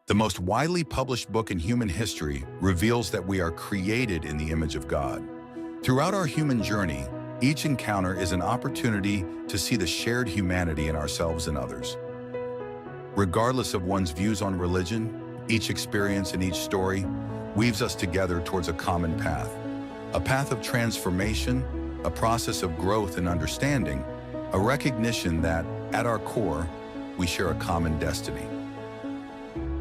The most widely published book in human history reveals that we are created in the image of God. Throughout our human journey, each encounter is an opportunity to see the shared humanity in ourselves and others. Regardless of one's views on religion, each experience and each story weaves us together towards a common path. A path of transformation, a process of growth and understanding, a recognition that, at our core, we share a common destiny.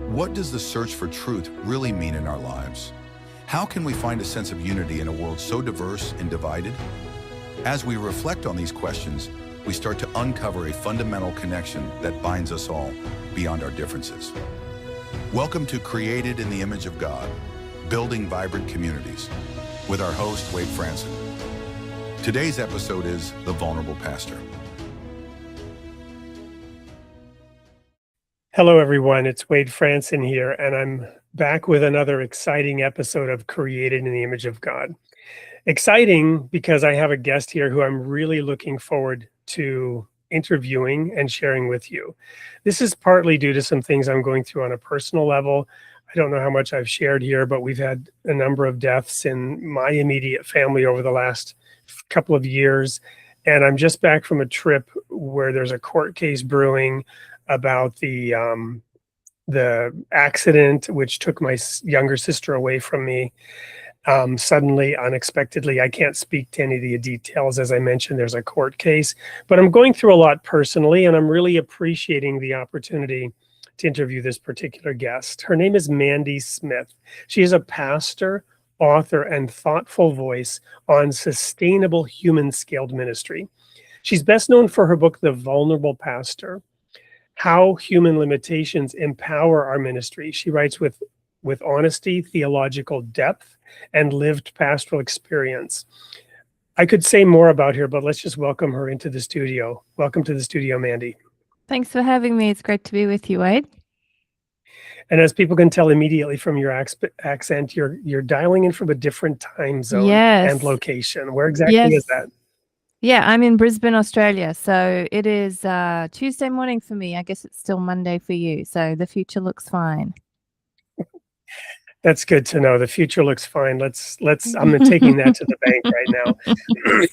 What does the search for truth really mean in our lives? How can we find a sense of unity in a world so diverse and divided? As we reflect on these questions, we start to uncover a fundamental connection that binds us all beyond our differences. Welcome to Created in the Image of God, Building Vibrant Communities, with our host, Wade Franson. Today's episode is The Vulnerable Pastor. Hello, everyone. It's Wade Franson here, and I'm back with another exciting episode of Created in the Image of God. Exciting because I have a guest here who I'm really looking forward to interviewing and sharing with you. This is partly due to some things I'm going through on a personal level. I don't know how much I've shared here, but we've had a number of deaths in my immediate family over the last couple of years. And I'm just back from a trip where there's a court case brewing about the accident which took my younger sister away from me suddenly, unexpectedly. I can't speak to any of the details. As I mentioned, there's a court case, but I'm going through a lot personally, and I'm really appreciating the opportunity to interview this particular guest. Her name is Mandy Smith. She is a pastor, author, and thoughtful voice on sustainable human-scaled ministry. She's best known for her book, The Vulnerable Pastor: How Human Limitations Empower Our Ministry. She writes with honesty, theological depth, and lived pastoral experience. I could say more about her, but let's just welcome her into the studio. Welcome to the studio, Mandy. Thanks for having me. It's great to be with you, Wade. And as people can tell immediately from your accent, you're dialing in from a different time zone and location. Where exactly is that? Yeah, I'm in Brisbane, Australia. So it is Tuesday morning for me. I guess it's still Monday for you. So the future looks fine. That's good to know. The future looks fine. I'm taking that to the bank right now.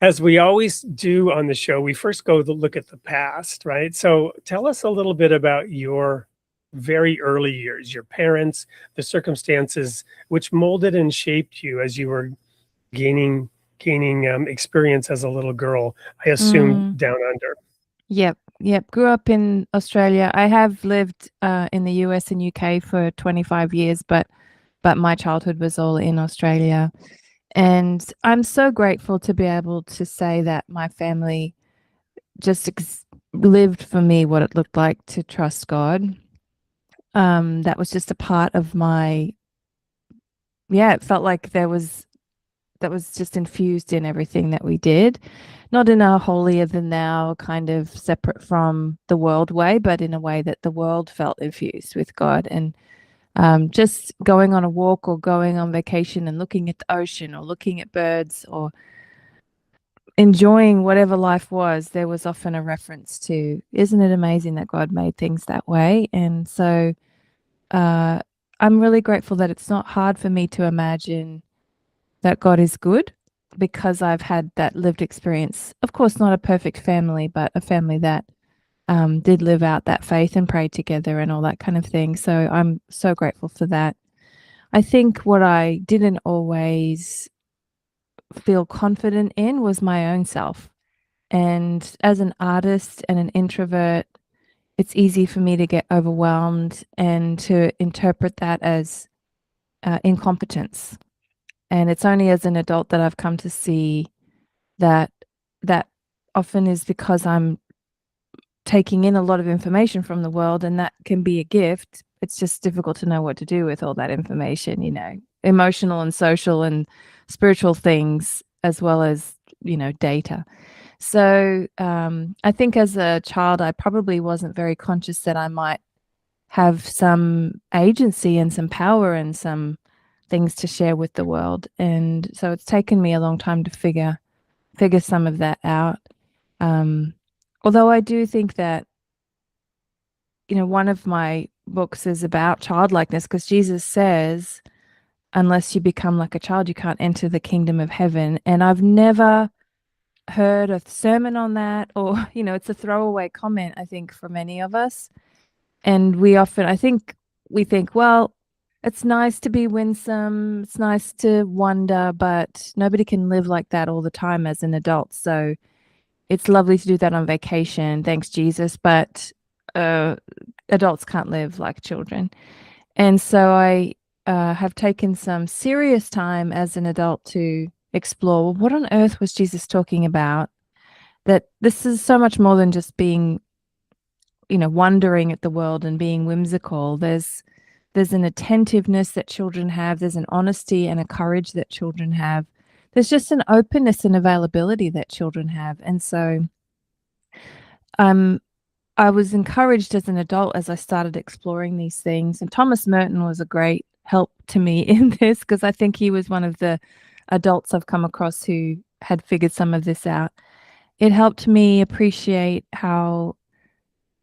As we always do on the show, we first go to look at the past, right? So tell us a little bit about your very early years, your parents, the circumstances which molded and shaped you as you were gaining experience as a little girl, I assume down under. Yep. Grew up in Australia. I have lived in the US and UK for 25 years, but my childhood was all in Australia. And I'm so grateful to be able to say that my family just lived for me what it looked like to trust God. That was just a part of it felt like that was just infused in everything that we did, not in a holier than thou kind of separate from the world way, but in a way that the world felt infused with God. And just going on a walk or going on vacation and looking at the ocean or looking at birds or enjoying whatever life was, there was often a reference to, isn't it amazing that God made things that way? And so I'm really grateful that it's not hard for me to imagine that God is good, because I've had that lived experience. Of course, not a perfect family, but a family that did live out that faith and pray together and all that kind of thing. So I'm so grateful for that. I think what I didn't always feel confident in was my own self. And as an artist and an introvert, it's easy for me to get overwhelmed and to interpret that as incompetence. And it's only as an adult that I've come to see that often is because I'm taking in a lot of information from the world, and that can be a gift. It's just difficult to know what to do with all that information, emotional and social and spiritual things, as well as, data. So I think as a child, I probably wasn't very conscious that I might have some agency and some power and some things to share with the world. And so it's taken me a long time to figure some of that out. Although I do think that, one of my books is about childlikeness, because Jesus says, unless you become like a child, you can't enter the kingdom of heaven. And I've never heard a sermon on that, or, it's a throwaway comment, I think, for many of us. And we often, we think, well, it's nice to be winsome, it's nice to wonder, but nobody can live like that all the time as an adult. So it's lovely to do that on vacation, thanks Jesus, but adults can't live like children. And so I have taken some serious time as an adult to explore, what on earth was Jesus talking about? That this is so much more than just being, wondering at the world and being whimsical. There's an attentiveness that children have. There's an honesty and a courage that children have. There's just an openness and availability that children have. And so I was encouraged as an adult as I started exploring these things. And Thomas Merton was a great help to me in this, because I think he was one of the adults I've come across who had figured some of this out. It helped me appreciate how,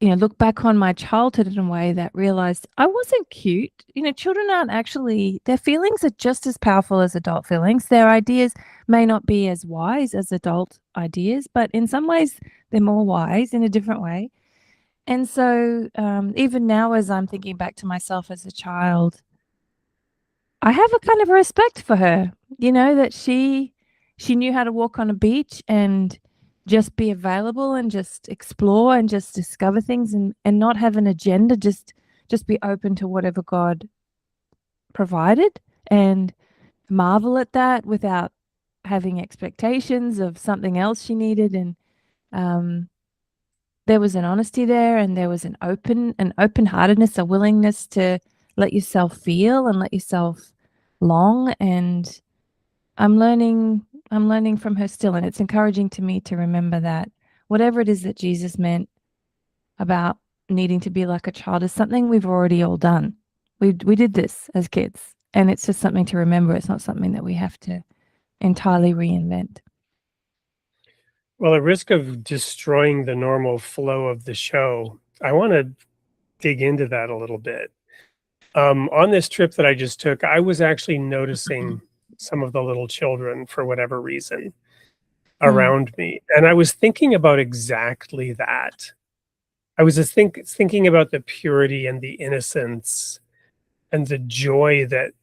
look back on my childhood in a way that realized I wasn't cute. Children aren't actually, their feelings are just as powerful as adult feelings. Their ideas may not be as wise as adult ideas, but in some ways they're more wise in a different way. And so even now, as I'm thinking back to myself as a child, I have a kind of respect for her, that she knew how to walk on a beach and just be available and just explore and just discover things and not have an agenda, just be open to whatever God provided and marvel at that without having expectations of something else she needed. And there was an honesty there, and there was an open-heartedness, a willingness to let yourself feel and let yourself long. And I'm learning from her still, and it's encouraging to me to remember that whatever it is that Jesus meant about needing to be like a child is something we've already all done. We did this as kids, and it's just something to remember. It's not something that we have to entirely reinvent. Well, at risk of destroying the normal flow of the show, I want to dig into that a little bit. On this trip that I just took, I was actually noticing some of the little children, for whatever reason, around me. And I was thinking about exactly that. I was just thinking about the purity and the innocence and the joy that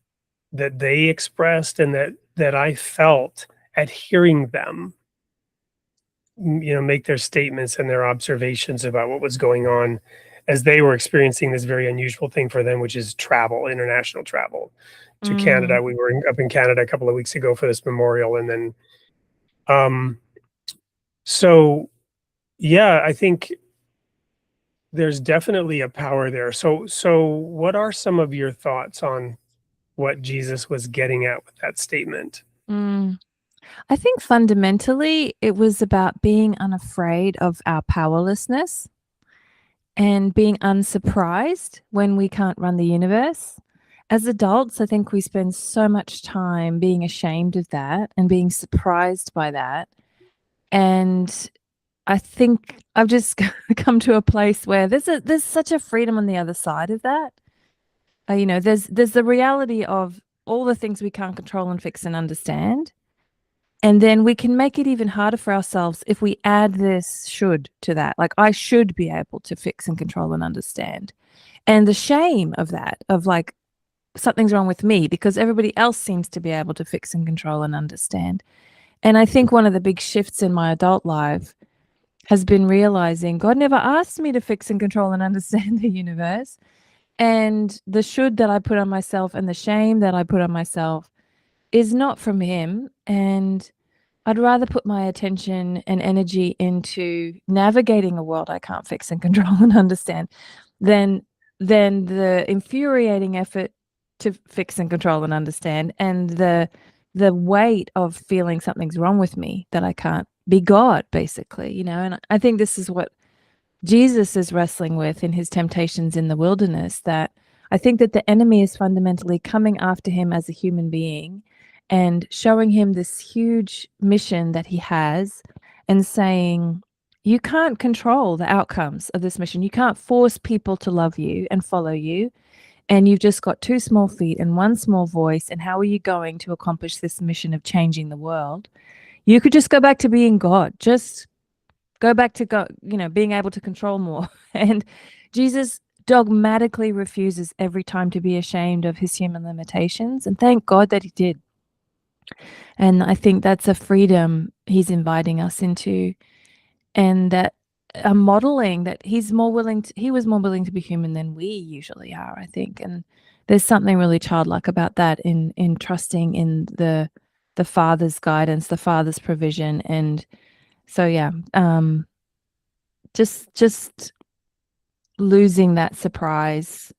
they expressed, and that I felt at hearing them, make their statements and their observations about what was going on as they were experiencing this very unusual thing for them, which is travel, international travel to Canada. We were up in Canada a couple of weeks ago for this memorial. And then, so yeah, I think there's definitely a power there. So what are some of your thoughts on what Jesus was getting at with that statement? I think fundamentally it was about being unafraid of our powerlessness and being unsurprised when we can't run the universe. As adults, I think we spend so much time being ashamed of that and being surprised by that. And I think I've just come to a place where there's such a freedom on the other side of that. There's the reality of all the things we can't control and fix and understand. And then we can make it even harder for ourselves if we add this should to that. Like, I should be able to fix and control and understand. And the shame of that, of like, something's wrong with me because everybody else seems to be able to fix and control and understand. And I think one of the big shifts in my adult life has been realizing God never asked me to fix and control and understand the universe. And the should that I put on myself and the shame that I put on myself is not from him. And I'd rather put my attention and energy into navigating a world I can't fix and control and understand than the infuriating effort to fix and control and understand, and the weight of feeling something's wrong with me, that I can't be God, basically, And I think this is what Jesus is wrestling with in his temptations in the wilderness, that I think that the enemy is fundamentally coming after him as a human being and showing him this huge mission that he has and saying, You can't control the outcomes of this mission. You can't force people to love you and follow you. And you've just got 2 small feet and 1 small voice. And how are you going to accomplish this mission of changing the world? You could just go back to being God. Just go back to God, being able to control more. And Jesus dogmatically refuses every time to be ashamed of his human limitations. And thank God that he did. And I think that's a freedom he's inviting us into. And that a modeling that he was more willing to be human than we usually are, I think. And there's something really childlike about that in trusting in the Father's guidance, the Father's provision. And so just losing that surprise,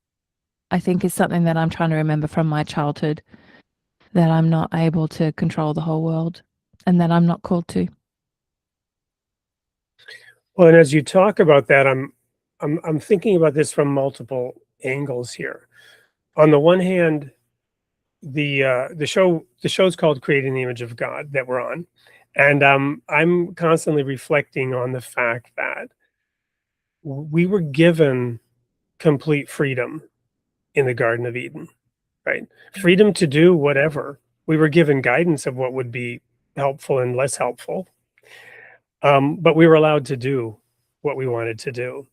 I think, is something that I'm trying to remember from my childhood, that I'm not able to control the whole world and that I'm not called to. Well, and as you talk about that, I'm thinking about this from multiple angles here. On the one hand, the show's called Creating the Image of God that we're on, and I'm constantly reflecting on the fact that we were given complete freedom in the Garden of Eden, right? Freedom to do whatever. We were given guidance of what would be helpful and less helpful. But we were allowed to do what we wanted to do.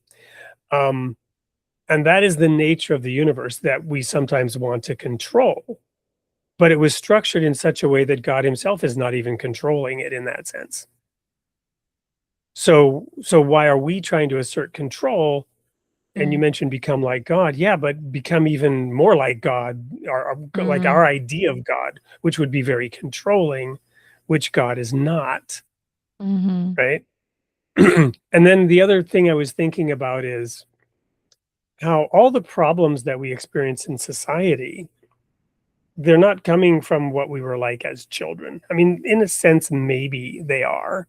And that is the nature of the universe that we sometimes want to control. But it was structured in such a way that God himself is not even controlling it in that sense. So why are we trying to assert control? And you mentioned become like God. Yeah, but become even more like God, like our idea of God, which would be very controlling, which God is not. Right? And then the other thing I was thinking about is how all the problems that we experience in society, they're not coming from what we were like as children. I mean, in a sense, maybe they are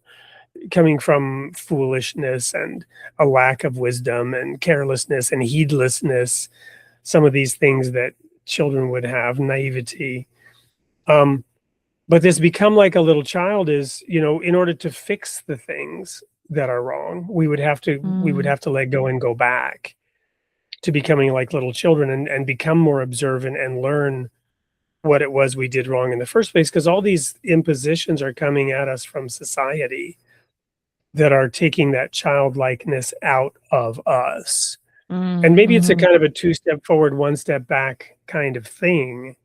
coming from foolishness and a lack of wisdom and carelessness and heedlessness, some of these things that children would have, naivety. But this become like a little child is, in order to fix the things that are wrong, we would have to let go and go back to becoming like little children and become more observant and learn what it was we did wrong in the first place, because all these impositions are coming at us from society that are taking that childlikeness out of us. And maybe it's a kind of a 2-step forward, 1 step back kind of thing,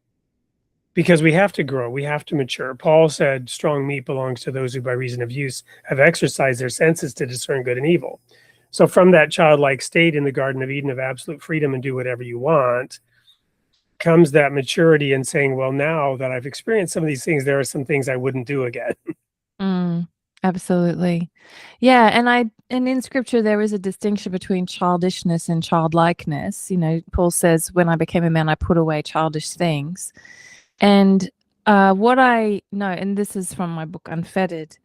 because we have to grow, we have to mature. Paul said, strong meat belongs to those who by reason of use have exercised their senses to discern good and evil. So from that childlike state in the Garden of Eden of absolute freedom and do whatever you want, comes that maturity and saying, well, now that I've experienced some of these things, there are some things I wouldn't do again. Absolutely. Yeah. And in scripture, there is a distinction between childishness and childlikeness. Paul says, when I became a man, I put away childish things. And what I know, and this is from my book, Unfettered,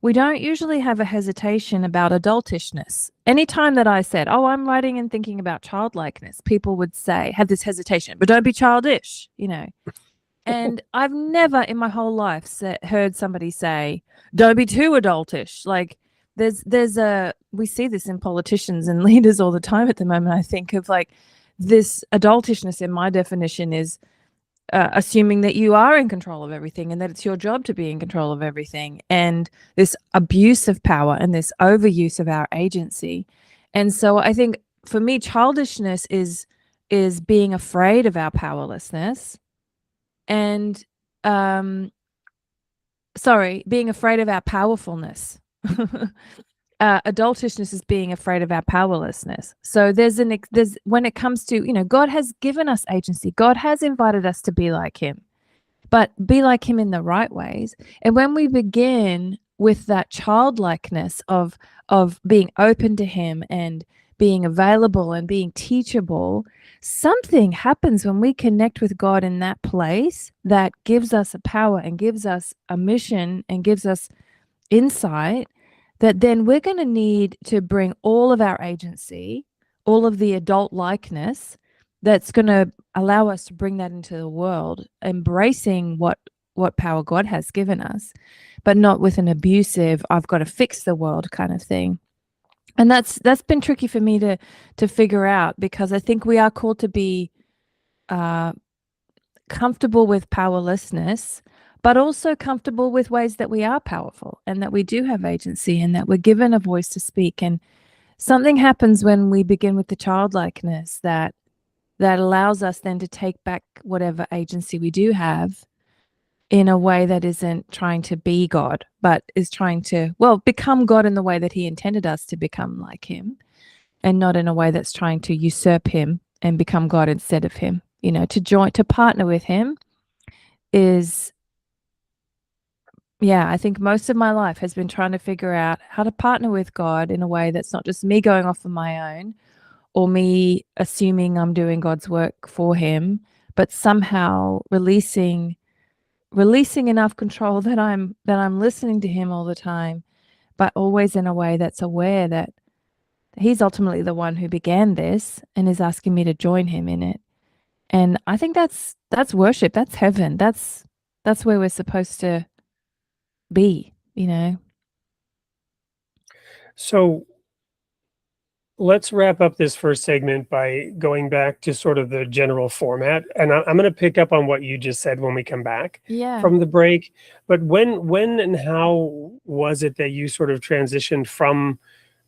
we don't usually have a hesitation about adultishness. Anytime that I said, oh, I'm writing and thinking about childlikeness, people would say, have this hesitation, but don't be childish, And I've never in my whole life heard somebody say, don't be too adultish. Like we see this in politicians and leaders all the time at the moment. I think of like this adultishness, in my definition, is assuming that you are in control of everything and that it's your job to be in control of everything, and this abuse of power and this overuse of our agency. And so I think for me, childishness is being afraid of our powerlessness and being afraid of our powerfulness. Adultishness is being afraid of our powerlessness. So there's when it comes to, God has given us agency. God has invited us to be like him, but be like him in the right ways. And when we begin with that childlikeness of being open to him and being available and being teachable, something happens when we connect with God in that place that gives us a power and gives us a mission and gives us insight, that then we're going to need to bring all of our agency, all of the adult likeness that's going to allow us to bring that into the world, embracing what what power God has given us, but not with an abusive, I've got to fix the world kind of thing. And that's been tricky for me to figure out, because I think we are called to be comfortable with powerlessness, but also comfortable with ways that we are powerful and that we do have agency and that we're given a voice to speak. And something happens when we begin with the childlikeness that allows us then to take back whatever agency we do have in a way that isn't trying to be God, but is trying to, become God in the way that he intended us to become like him, and not in a way that's trying to usurp him and become God instead of him. To partner with him is, I think most of my life has been trying to figure out how to partner with God in a way that's not just me going off on my own or me assuming I'm doing God's work for him, but somehow releasing enough control that I'm listening to him all the time, but always in a way that's aware that he's ultimately the one who began this and is asking me to join him in it. And I think that's worship. That's heaven. That's where we're supposed to be, So let's wrap up this first segment by going back to sort of the general format. And I'm going to pick up on what you just said when we come back from the break. But when and how was it that you sort of transitioned from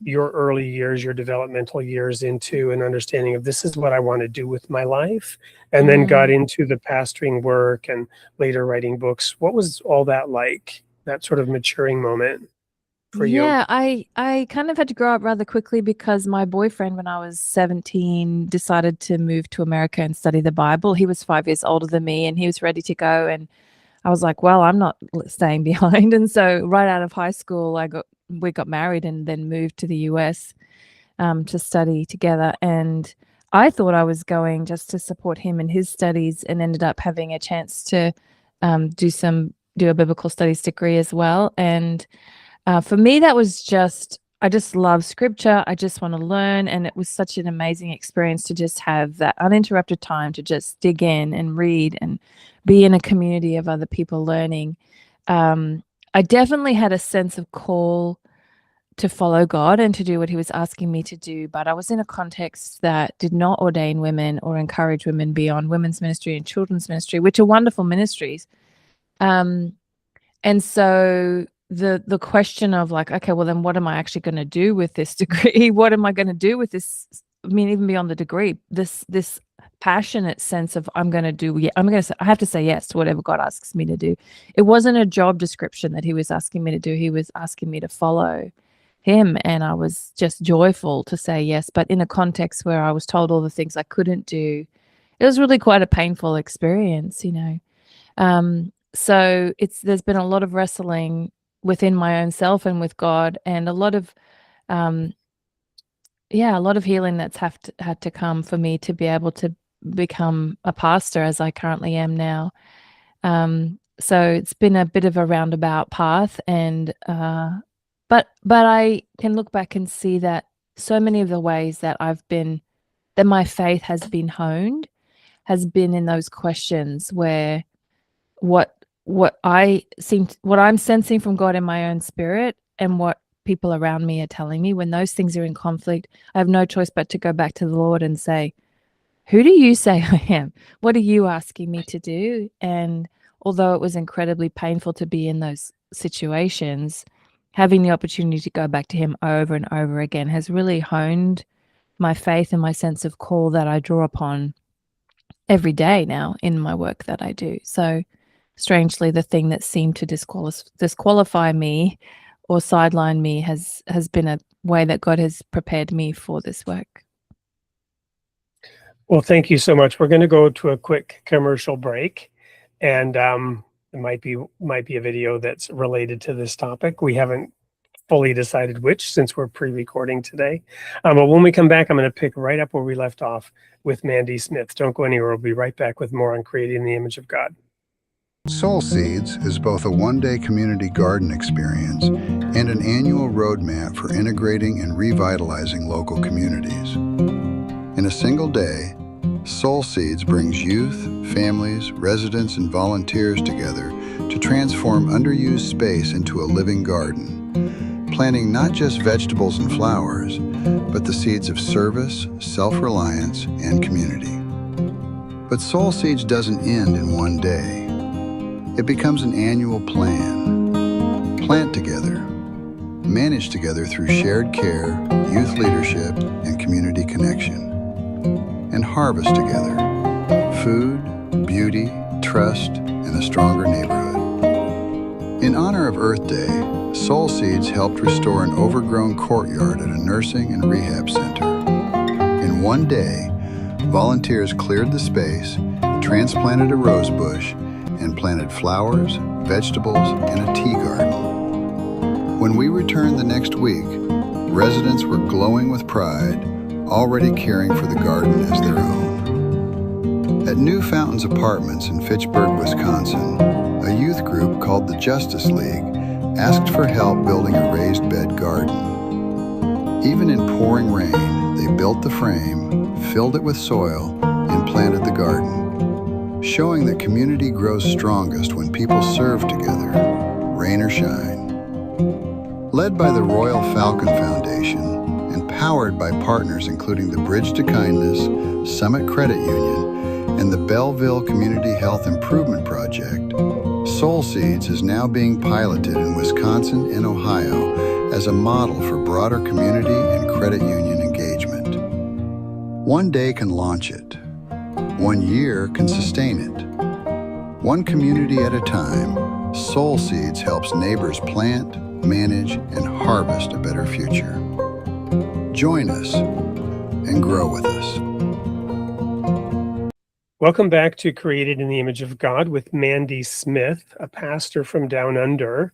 your early years, your developmental years, into an understanding of this is what I want to do with my life, and then got into the pastoring work and later writing books? What was all that like, that sort of maturing moment for you? Yeah, I kind of had to grow up rather quickly because my boyfriend, when I was 17, decided to move to America and study the Bible. He was 5 years older than me and he was ready to go. And I was like, well, I'm not staying behind. And so right out of high school, we got married and then moved to the US to study together. And I thought I was going just to support him in his studies, and ended up having a chance to do a biblical studies degree as well. And for me, that was I just love scripture. I just want to learn. And it was such an amazing experience to just have that uninterrupted time to just dig in and read and be in a community of other people learning. I definitely had a sense of call to follow God and to do what he was asking me to do. But I was in a context that did not ordain women or encourage women beyond women's ministry and children's ministry, which are wonderful ministries. And so the question of like, okay, well then what am I actually going to do with this degree? What am I going to do with this? I mean, even beyond the degree, this passionate sense of I have to say yes to whatever God asks me to do. It wasn't a job description that he was asking me to do. He was asking me to follow him. And I was just joyful to say yes. But in a context where I was told all the things I couldn't do, it was really quite a painful experience, So there's been a lot of wrestling within my own self and with God, and a lot of healing that's had to come for me to be able to become a pastor as I currently am now. So it's been a bit of a roundabout path, and but I can look back and see that so many of the ways that my faith has been honed has been in those questions where what I'm sensing from God in my own spirit and what people around me are telling me, when those things are in conflict, I have no choice but to go back to the Lord and say, who do you say I am? What are you asking me to do? And although it was incredibly painful to be in those situations, having the opportunity to go back to him over and over again has really honed my faith and my sense of call that I draw upon every day now in my work that I do. So strangely, the thing that seemed to disqualify me or sideline me has been a way that God has prepared me for this work. Well, thank you so much. We're going to go to a quick commercial break, and it might be a video that's related to this topic. We haven't fully decided which, since we're pre-recording today. But when we come back, I'm going to pick right up where we left off with Mandy Smith. Don't go anywhere. We'll be right back with more on creating in the image of God. Soul Seeds is both a one-day community garden experience and an annual roadmap for integrating and revitalizing local communities. In a single day, Soul Seeds brings youth, families, residents, and volunteers together to transform underused space into a living garden, planting not just vegetables and flowers, but the seeds of service, self-reliance, and community. But Soul Seeds doesn't end in one day. It becomes an annual plan. Plant together, manage together through shared care, youth leadership, and community connection. And harvest together, food, beauty, trust, and a stronger neighborhood. In honor of Earth Day, Soul Seeds helped restore an overgrown courtyard at a nursing and rehab center. In one day, volunteers cleared the space, transplanted a rose bush, and planted flowers, vegetables, and a tea garden. When we returned the next week, residents were glowing with pride, already caring for the garden as their own. At New Fountains Apartments in Fitchburg, Wisconsin, a youth group called the Justice League asked for help building a raised bed garden. Even in pouring rain, they built the frame, filled it with soil, and planted the garden, showing that community grows strongest when people serve together, rain or shine. Led by the Royal Falcon Foundation, and powered by partners including the Bridge to Kindness, Summit Credit Union, and the Belleville Community Health Improvement Project, Soul Seeds is now being piloted in Wisconsin and Ohio as a model for broader community and credit union engagement. One day can launch it. 1 year can sustain it. One community at a time, Soul Seeds helps neighbors plant, manage, and harvest a better future. Join us and grow with us. Welcome back to Created in the Image of God with Mandy Smith, a pastor from Down Under,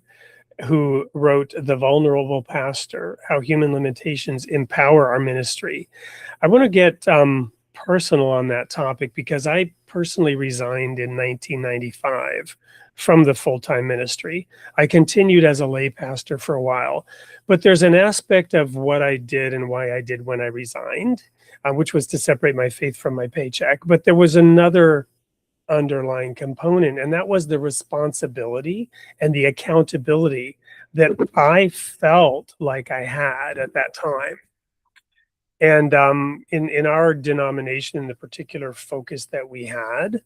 who wrote The Vulnerable Pastor, How Human Limitations Empower Our Ministry. I want to get personal on that topic because I personally resigned in 1995 from the full-time ministry. I continued as a lay pastor for a while, but there's an aspect of what I did and why I did when I resigned, which was to separate my faith from my paycheck. But there was another underlying component, and that was the responsibility and the accountability that I felt like I had at that time. And in our denomination, in the particular focus that we had,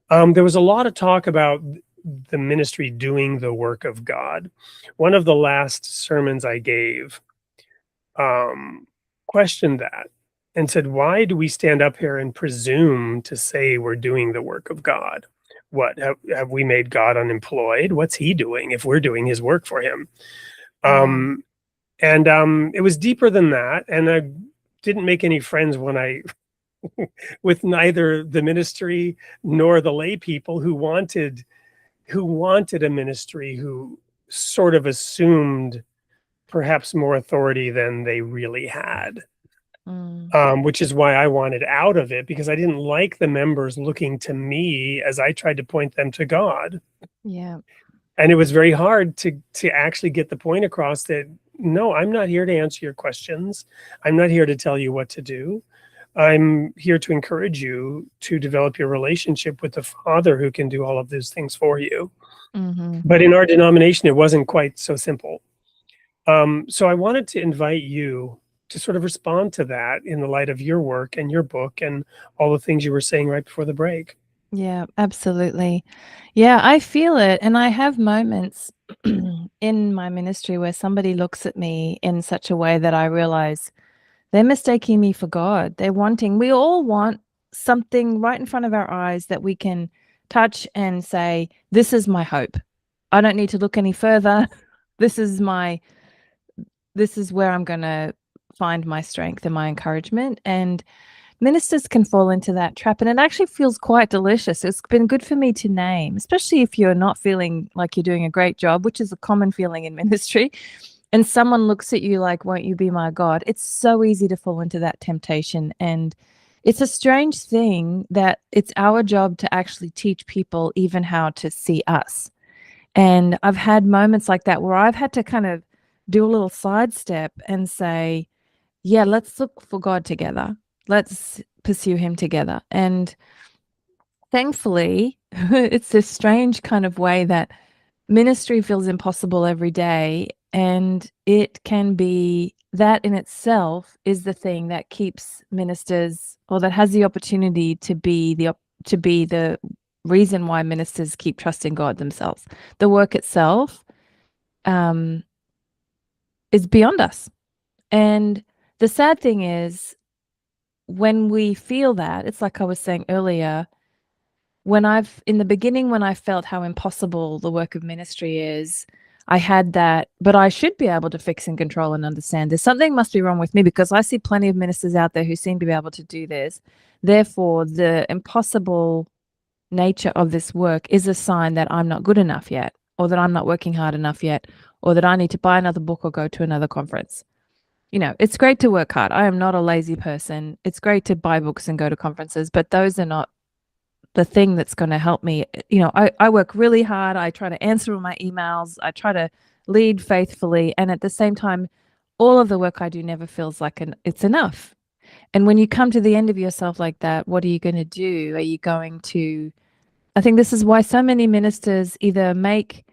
there was a lot of talk about the ministry doing the work of God. One of the last sermons I gave questioned that and said, why do we stand up here and presume to say we're doing the work of God? What, have we made God unemployed? What's he doing if we're doing his work for him? It was deeper than that. And I didn't make any friends when I, with neither the ministry nor the lay people who wanted a ministry who sort of assumed perhaps more authority than they really had. Which is why I wanted out of it, because I didn't like the members looking to me as I tried to point them to God. Yeah. And it was very hard to actually get the point across that, no, I'm not here to answer your questions. I'm not here to tell you what to do. I'm here to encourage you to develop your relationship with the Father who can do all of those things for you. Mm-hmm. But in our denomination, it wasn't quite so simple. So I wanted to invite you to sort of respond to that in the light of your work and your book and all the things you were saying right before the break. Yeah, absolutely. Yeah, I feel it. And I have moments in my ministry where somebody looks at me in such a way that I realize they're mistaking me for God. We all want something right in front of our eyes that we can touch and say, this is my hope. I don't need to look any further. This is where I'm going to find my strength and my encouragement. And ministers can fall into that trap, and it actually feels quite delicious. It's been good for me to name, especially if you're not feeling like you're doing a great job, which is a common feeling in ministry, and someone looks at you like, won't you be my God? It's so easy to fall into that temptation. And it's a strange thing that it's our job to actually teach people even how to see us. And I've had moments like that where I've had to kind of do a little sidestep and say, yeah, let's look for God together. Let's pursue him together. And thankfully, it's this strange kind of way that ministry feels impossible every day, and it can be that in itself is the thing that keeps ministers, or that has the opportunity to be the reason why ministers keep trusting God themselves. The work itself is beyond us. And the sad thing is, when we feel that, it's like I was saying earlier, in the beginning, when I felt how impossible the work of ministry is, I had that, but I should be able to fix and control and understand this. Something must be wrong with me, because I see plenty of ministers out there who seem to be able to do this. Therefore, the impossible nature of this work is a sign that I'm not good enough yet, or that I'm not working hard enough yet, or that I need to buy another book or go to another conference. It's great to work hard. I am not a lazy person. It's great to buy books and go to conferences, but those are not the thing that's going to help me. I work really hard. I try to answer all my emails. I try to lead faithfully. And at the same time, all of the work I do never feels like it's enough. And when you come to the end of yourself like that, what are you going to do? Are you going to, I think this is why so many ministers either make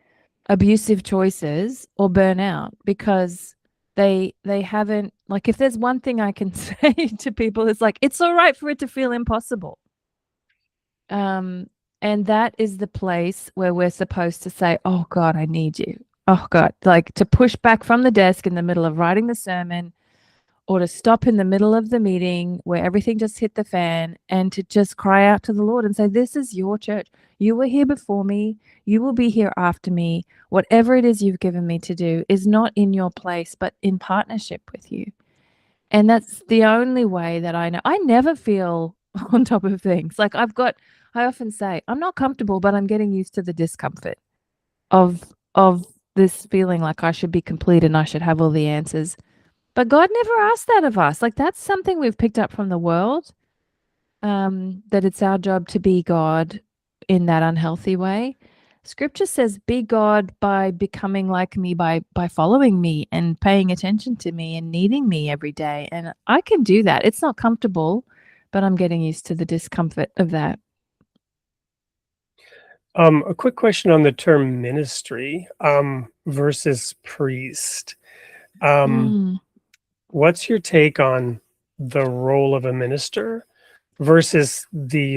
abusive choices or burn out, because they haven't, like, if there's one thing I can say to people, it's like, it's all right for it to feel impossible. And that is the place where we're supposed to say, oh God, I need you. Oh God, like to push back from the desk in the middle of writing the sermon, or to stop in the middle of the meeting where everything just hit the fan, and to just cry out to the Lord and say, this is your church. You were here before me. You will be here after me. Whatever it is you've given me to do is not in your place, but in partnership with you. And that's the only way that I know. I never feel on top of things. Like I often say, I'm not comfortable, but I'm getting used to the discomfort of this feeling like I should be complete and I should have all the answers. But God never asked that of us. Like that's something we've picked up from the world, that it's our job to be God in that unhealthy way. Scripture says, be God by becoming like me, by following me and paying attention to me and needing me every day. And I can do that. It's not comfortable, but I'm getting used to the discomfort of that. A quick question on the term ministry versus priest. What's your take on the role of a minister versus the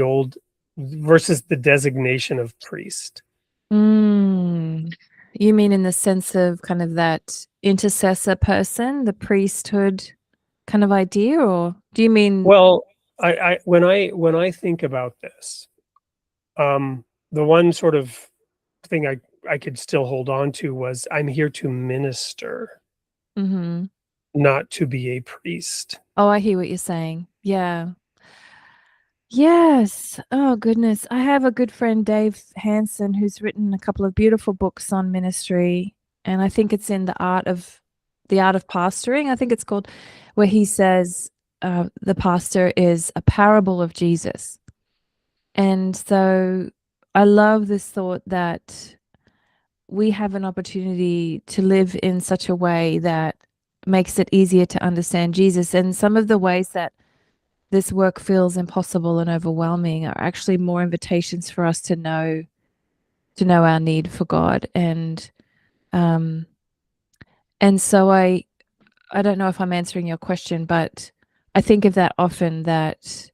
designation of priest? You mean in the sense of kind of that intercessor person, the priesthood kind of idea, or do you mean? Well, when I think about this, the one sort of thing I could still hold on to was, I'm here to minister, not to be a priest. Oh, I hear what you're saying. Yeah. Yes. Oh, goodness. I have a good friend, Dave Hansen, who's written a couple of beautiful books on ministry. And I think it's in the art of pastoring, I think it's called, where he says the pastor is a parable of Jesus. And so I love this thought that we have an opportunity to live in such a way that makes it easier to understand Jesus. And some of the ways that this work feels impossible and overwhelming are actually more invitations for us to know our need for God. And so I don't know if I'm answering your question, but I think of that often, that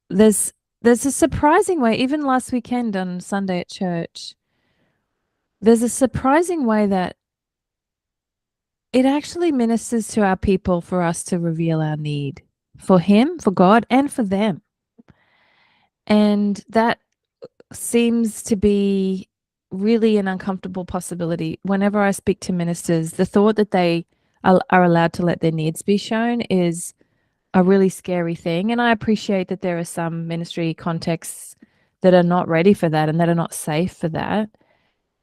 there's a surprising way, even last weekend on Sunday at church, there's a surprising way that it actually ministers to our people for us to reveal our need for Him, for God, and for them. And that seems to be really an uncomfortable possibility. Whenever I speak to ministers, the thought that they are allowed to let their needs be shown is a really scary thing. And I appreciate that there are some ministry contexts that are not ready for that and that are not safe for that.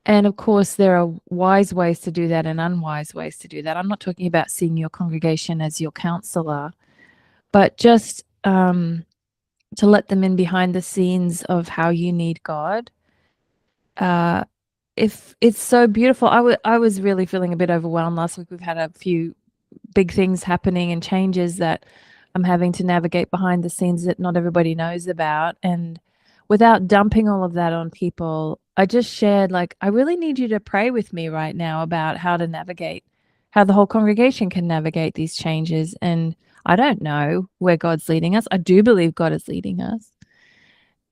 And of course, there are wise ways to do that and unwise ways to do that. I'm not talking about seeing your congregation as your counselor, but just to let them in behind the scenes of how you need God. If it's so beautiful, I was really feeling a bit overwhelmed last week. We've had a few big things happening and changes that I'm having to navigate behind the scenes that not everybody knows about. And without dumping all of that on people, I just shared, like, I really need you to pray with me right now about how to navigate, how the whole congregation can navigate these changes. And I don't know where God's leading us. I do believe God is leading us.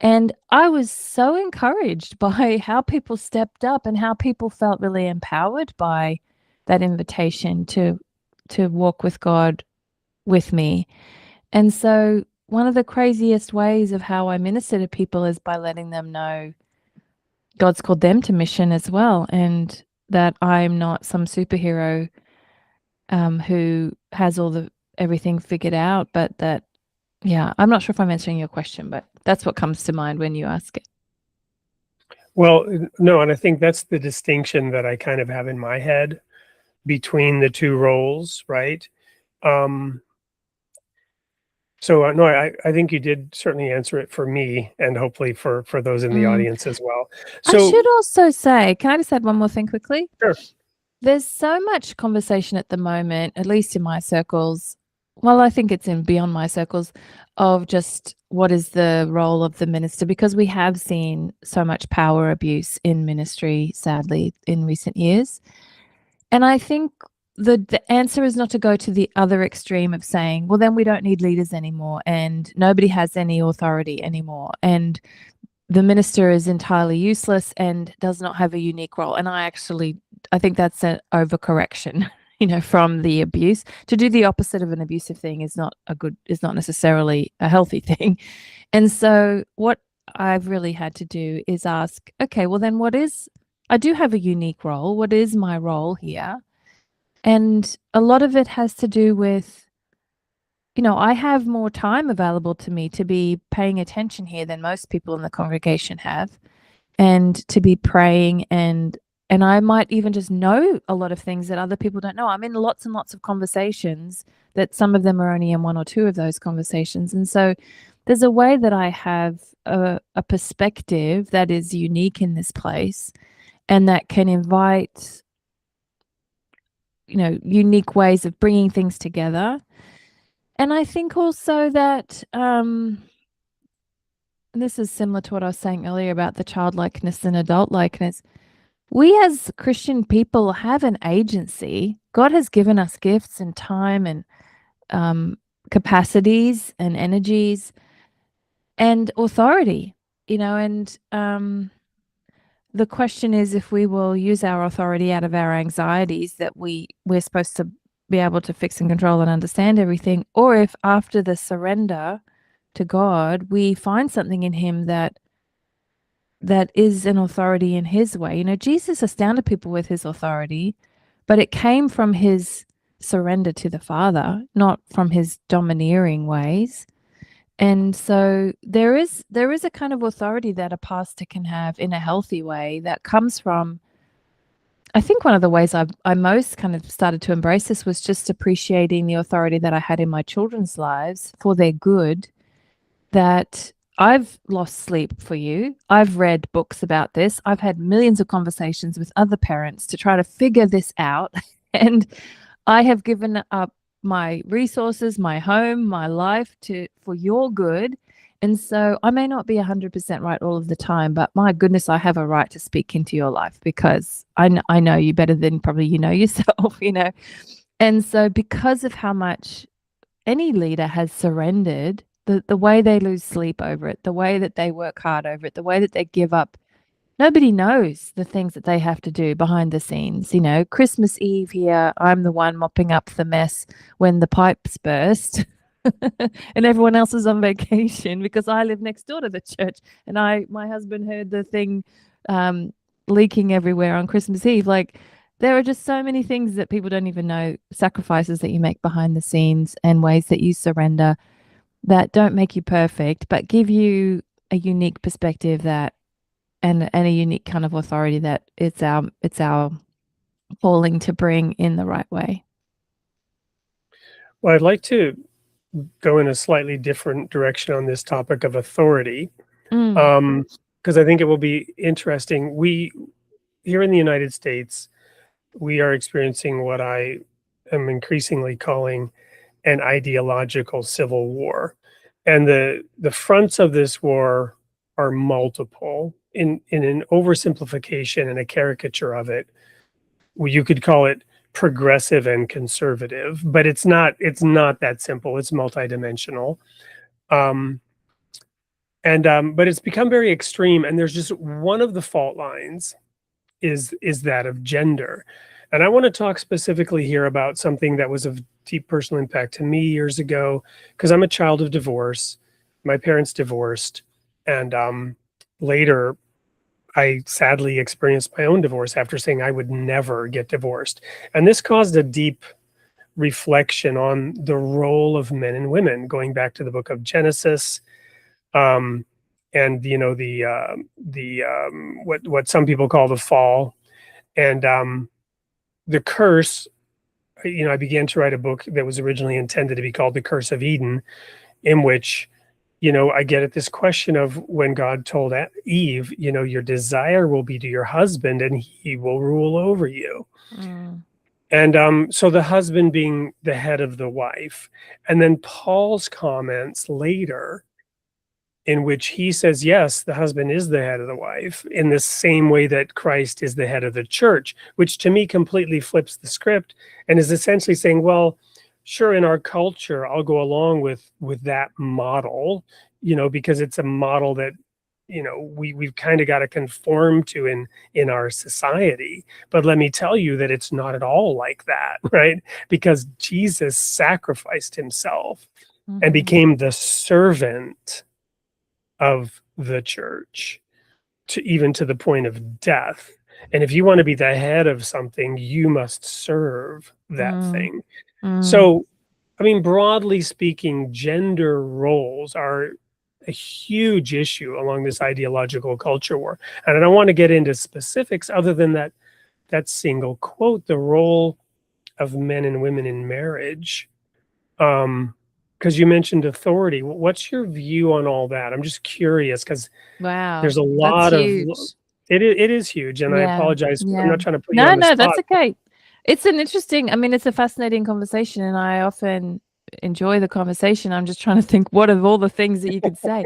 And I was so encouraged by how people stepped up and how people felt really empowered by that invitation to walk with God with me. And so one of the craziest ways of how I minister to people is by letting them know God's called them to mission as well, and that I'm not some superhero who has everything figured out, but that, yeah, I'm not sure if I'm answering your question, but that's what comes to mind when you ask it. Well, no, and I think that's the distinction that I kind of have in my head between the two roles, right? So no, I think you did certainly answer it for me, and hopefully for those in the audience as well. So I should also say, can I just add one more thing quickly? Sure. There's so much conversation at the moment, at least in my circles. Well, I think it's in beyond my circles, of just what is the role of the minister, because we have seen so much power abuse in ministry, sadly, in recent years. And I think the answer is not to go to the other extreme of saying, well, then we don't need leaders anymore and nobody has any authority anymore, and the minister is entirely useless and does not have a unique role. And I think that's an overcorrection, from the abuse. To do the opposite of an abusive thing is not necessarily a healthy thing. And so what I've really had to do is ask, okay, well then I do have a unique role. What is my role here? And a lot of it has to do with, I have more time available to me to be paying attention here than most people in the congregation have, and to be praying, and I might even just know a lot of things that other people don't know. I'm in lots and lots of conversations that some of them are only in one or two of those conversations. And so there's a way that I have a perspective that is unique in this place, and that can invite unique ways of bringing things together. And I think also that this is similar to what I was saying earlier about the childlikeness and adult likeness. We as Christian people have an agency. God has given us gifts and time and capacities and energies and authority, and the question is if we will use our authority out of our anxieties that we're supposed to be able to fix and control and understand everything, or if after the surrender to God, we find something in him that is an authority in his way. Jesus astounded people with his authority, but it came from his surrender to the Father, not from his domineering ways. And so there is a kind of authority that a pastor can have in a healthy way that comes from, I think one of the ways I most kind of started to embrace this was just appreciating the authority that I had in my children's lives for their good, that I've lost sleep for you. I've read books about this. I've had millions of conversations with other parents to try to figure this out. And I have given up my resources, my home, my life for your good. And so I may not be 100% right all of the time, but my goodness, I have a right to speak into your life because I know you better than probably you know yourself, And so because of how much any leader has surrendered, the way they lose sleep over it, the way that they work hard over it, the way that they give up, nobody knows the things that they have to do behind the scenes. Christmas Eve here, I'm the one mopping up the mess when the pipes burst and everyone else is on vacation because I live next door to the church, and my husband heard the thing leaking everywhere on Christmas Eve. Like, there are just so many things that people don't even know, sacrifices that you make behind the scenes and ways that you surrender that don't make you perfect, but give you a unique perspective and a unique kind of authority that it's our calling to bring in the right way. Well, I'd like to go in a slightly different direction on this topic of authority, because I think it will be interesting. We here in the United States, we are experiencing what I am increasingly calling an ideological civil war, and the fronts of this war are multiple. In an oversimplification and a caricature of it, you could call it progressive and conservative, but it's not that simple. It's multidimensional. But it's become very extreme, and there's just one of the fault lines is that of gender. And I want to talk specifically here about something that was of deep personal impact to me years ago, because I'm a child of divorce. My parents divorced, and later I sadly experienced my own divorce after saying I would never get divorced. And this caused a deep reflection on the role of men and women, going back to the book of Genesis, and what some people call the fall, and the curse. I began to write a book that was originally intended to be called The Curse of Eden, in which I get at this question of when God told Eve, your desire will be to your husband and he will rule over you. And so the husband being the head of the wife. And then Paul's comments later, in which he says, yes, the husband is the head of the wife in the same way that Christ is the head of the church, which to me completely flips the script and is essentially saying, well, sure, in our culture, I'll go along with that model, because it's a model that, we've kind of got to conform to in our society. But let me tell you that it's not at all like that, right? Because Jesus sacrificed himself and became the servant of the church, to the point of death. And if you want to be the head of something, you must serve that thing. So, broadly speaking, gender roles are a huge issue along this ideological culture war. And I don't want to get into specifics other than that single quote, the role of men and women in marriage. Because you mentioned authority. What's your view on all that? I'm just curious, because there's a lot of it is huge, and I apologize. I'm not trying to put you on the spot. That's okay. It's an interesting, it's a fascinating conversation, and I often enjoy the conversation. I'm just trying to think what of all the things that you could say.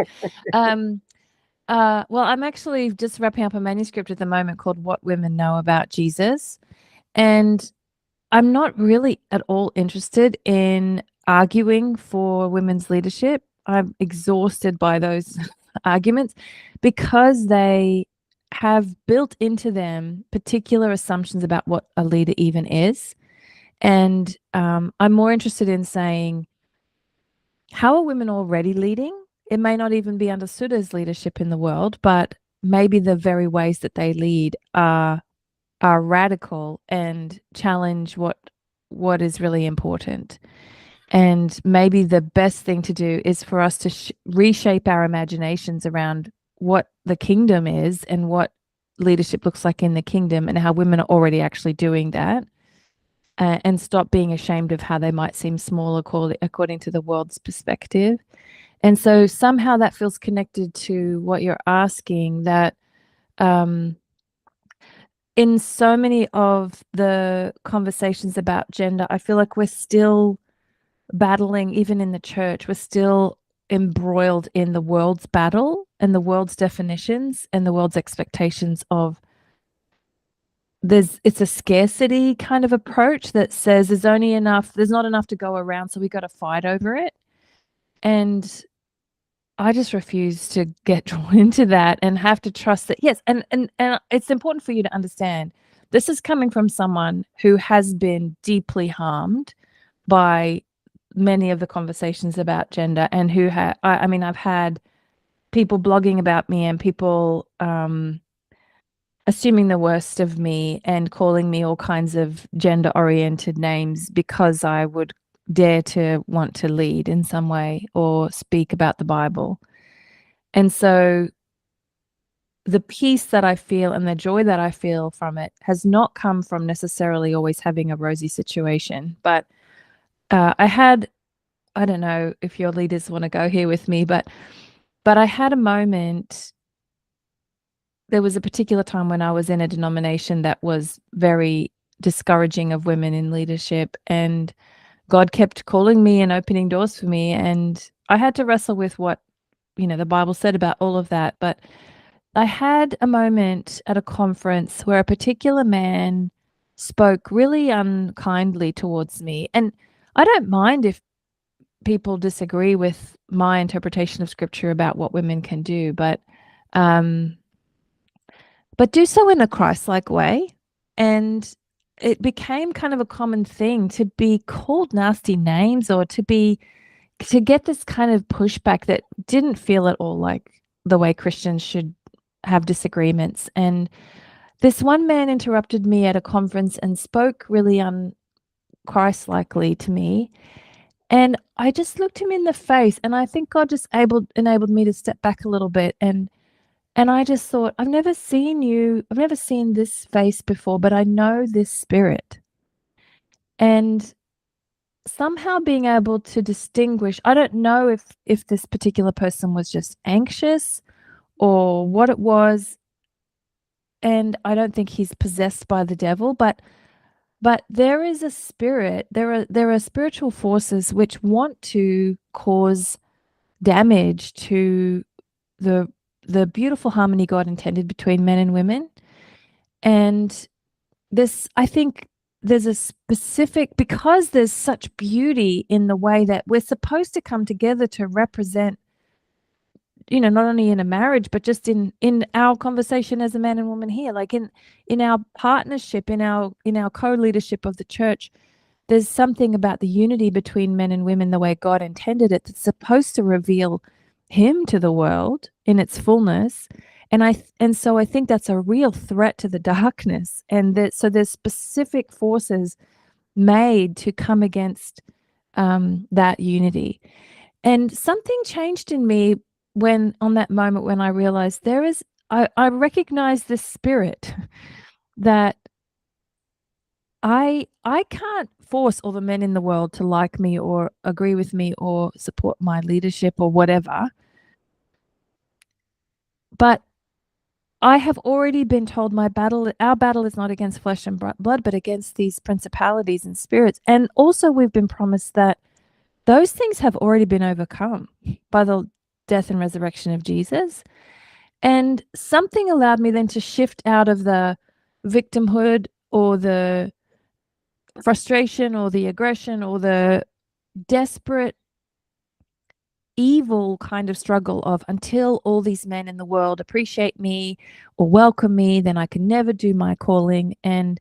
Well, I'm actually just wrapping up a manuscript at the moment called What Women Know About Jesus, and I'm not really at all interested in arguing for women's leadership. I'm exhausted by those arguments because they have built into them particular assumptions about what a leader even is. And I'm more interested in saying, how are women already leading? It may not even be understood as leadership in the world, but maybe the very ways that they lead are radical and challenge what is really important. And maybe the best thing to do is for us to reshape our imaginations around what the kingdom is and what leadership looks like in the kingdom, and how women are already actually doing that, and stop being ashamed of how they might seem small according to the world's perspective. And so somehow that feels connected to what you're asking, that in so many of the conversations about gender, I feel like we're still battling, even in the church, we're still embroiled in the world's battle and the world's definitions and the world's expectations of it's a scarcity kind of approach that says there's not enough to go around, so we got to fight over it. And I just refuse to get drawn into that and have to trust that, yes, and it's important for you to understand this is coming from someone who has been deeply harmed by many of the conversations about gender, and who I've had people blogging about me and people assuming the worst of me and calling me all kinds of gender-oriented names because I would dare to want to lead in some way or speak about the Bible. And so the peace that I feel and the joy that I feel from it has not come from necessarily always having a rosy situation, but I don't know if your leaders want to go here with me, but I had a moment. There was a particular time when I was in a denomination that was very discouraging of women in leadership, and God kept calling me and opening doors for me, and I had to wrestle with what the Bible said about all of that. But I had a moment at a conference where a particular man spoke really unkindly towards me. And I don't mind if people disagree with my interpretation of scripture about what women can do, but do so in a Christ-like way. And it became kind of a common thing to be called nasty names or to get this kind of pushback that didn't feel at all like the way Christians should have disagreements. And this one man interrupted me at a conference and spoke really un-Christ-likely to me. And I just looked him in the face, and I think God just enabled me to step back a little bit. And I just thought, I've never seen this face before, but I know this spirit. And somehow being able to distinguish, I don't know if this particular person was just anxious or what it was. And I don't think he's possessed by the devil, but there is a spirit, there are spiritual forces which want to cause damage to the beautiful harmony God intended between men and women. And I think there's a specific, because there's such beauty in the way that we're supposed to come together to represent, not only in a marriage, but just in our conversation as a man and woman here, like in our partnership, in our co-leadership of the church. There's something about the unity between men and women, the way God intended it, that's supposed to reveal him to the world in its fullness. And so I think that's a real threat to the darkness. And so there's specific forces made to come against that unity. And something changed in me on that moment when I realized I recognize this spirit that I can't force all the men in the world to like me or agree with me or support my leadership or whatever. But I have already been told our battle is not against flesh and blood, but against these principalities and spirits. And also we've been promised that those things have already been overcome by the death and resurrection of Jesus. And something allowed me then to shift out of the victimhood or the frustration or the aggression or the desperate evil kind of struggle of, until all these men in the world appreciate me or welcome me, then I can never do my calling. And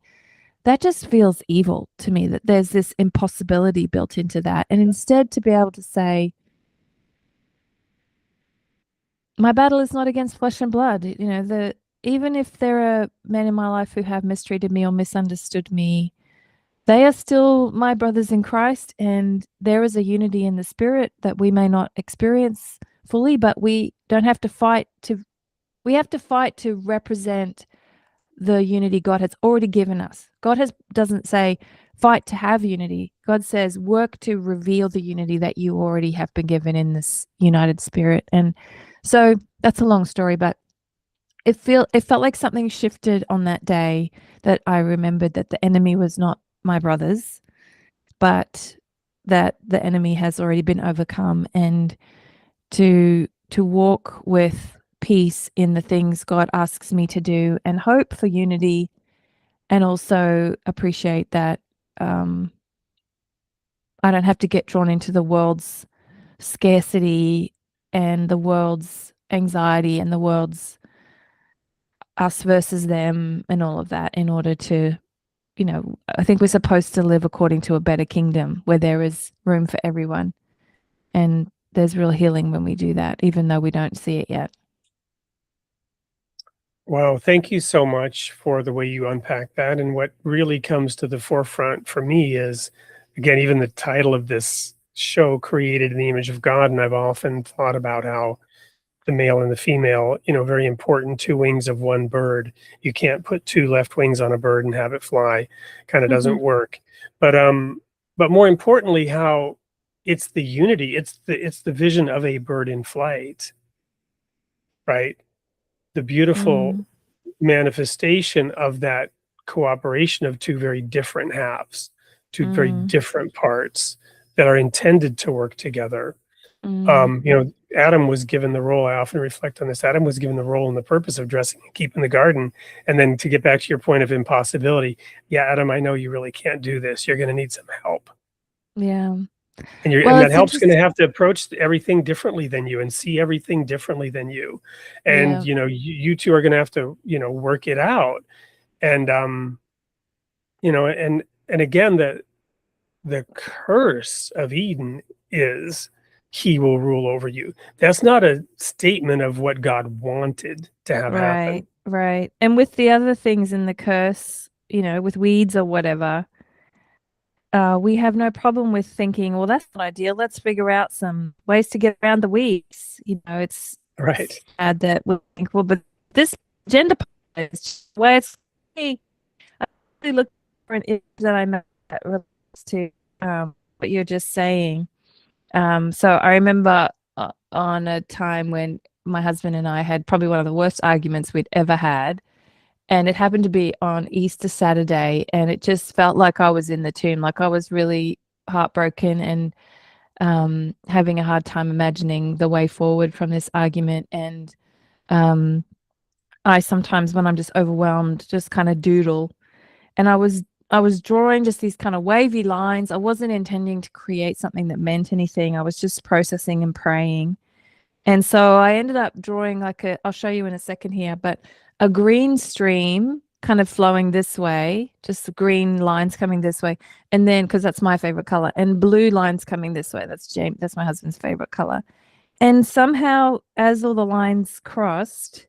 that just feels evil to me, that there's this impossibility built into that. And instead to be able to say, my battle is not against flesh and blood. Even if there are men in my life who have mistreated me or misunderstood me, they are still my brothers in Christ, and there is a unity in the spirit that we may not experience fully, but we don't have to fight we have to fight to represent the unity God has already given us. God doesn't say fight to have unity. God says work to reveal the unity that you already have been given in this united spirit. And so that's a long story, but it felt like something shifted on that day, that I remembered that the enemy was not my brothers, but that the enemy has already been overcome, and to walk with peace in the things God asks me to do, and hope for unity, and also appreciate that I don't have to get drawn into the world's scarcity and the world's anxiety and the world's us versus them and all of that in order to, I think we're supposed to live according to a better kingdom where there is room for everyone. And there's real healing when we do that, even though we don't see it yet. Wow, thank you so much for the way you unpack that. And what really comes to the forefront for me is, again, even the title of this show, Created in the Image of God. And I've often thought about how the male and the female, very important, two wings of one bird. You can't put two left wings on a bird and have it fly. Kind of doesn't work. But more importantly, how it's the unity, it's the vision of a bird in flight, right? The beautiful manifestation of that cooperation of two very different halves, two very different parts that are intended to work together. Mm. Adam was given the role. I often reflect on this. Adam was given the role and the purpose of dressing and keeping the garden. And then to get back to your point of impossibility, yeah, Adam, I know you really can't do this. You're going to need some help. Yeah. And Well, that it's help's going to interesting. have to approach everything differently than you and see everything differently than you. And, Yeah. you two are going to have to, work it out. And, and again, the curse of Eden is he will rule over you. That's not a statement of what God wanted to have Right. happen. Right. And with the other things in the curse, with weeds or whatever, we have no problem with thinking, well, that's not ideal. Let's figure out some ways to get around the weeds. It's Right. sad that we think, well, but this gender part is where it's I really look different is that I know that relates to what you're just saying. So I remember on a time when my husband and I had probably one of the worst arguments we'd ever had. And it happened to be on Easter Saturday, and it just felt like I was in the tomb, like I was really heartbroken and having a hard time imagining the way forward from this argument. And I sometimes, when I'm just overwhelmed, just kind of doodle. And I was drawing just these kind of wavy lines. I wasn't intending to create something that meant anything. I was just processing and praying. And so I ended up drawing I'll show you in a second here, but a green stream kind of flowing this way, just the green lines coming this way. And then, because that's my favorite color, and blue lines coming this way. That's my husband's favorite color. And somehow, as all the lines crossed,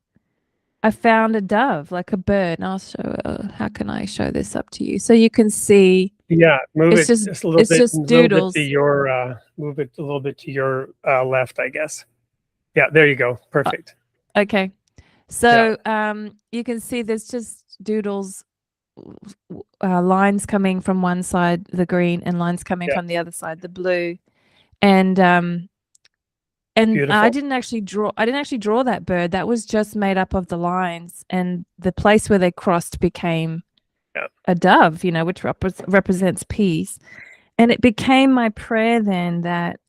I found a dove, like a bird. And I'll show, how can I show this up to you? So you can see. Yeah, move It's it just, just a little it's bit, just doodles. move it a little bit to your left, I guess. Yeah, there you go. Perfect. Okay. So you can see there's just doodles, lines coming from one side, the green, and lines coming from the other side, the blue. And Beautiful. I didn't actually draw that bird. That was just made up of the lines, and the place where they crossed became a dove, which represents peace. And it became my prayer then that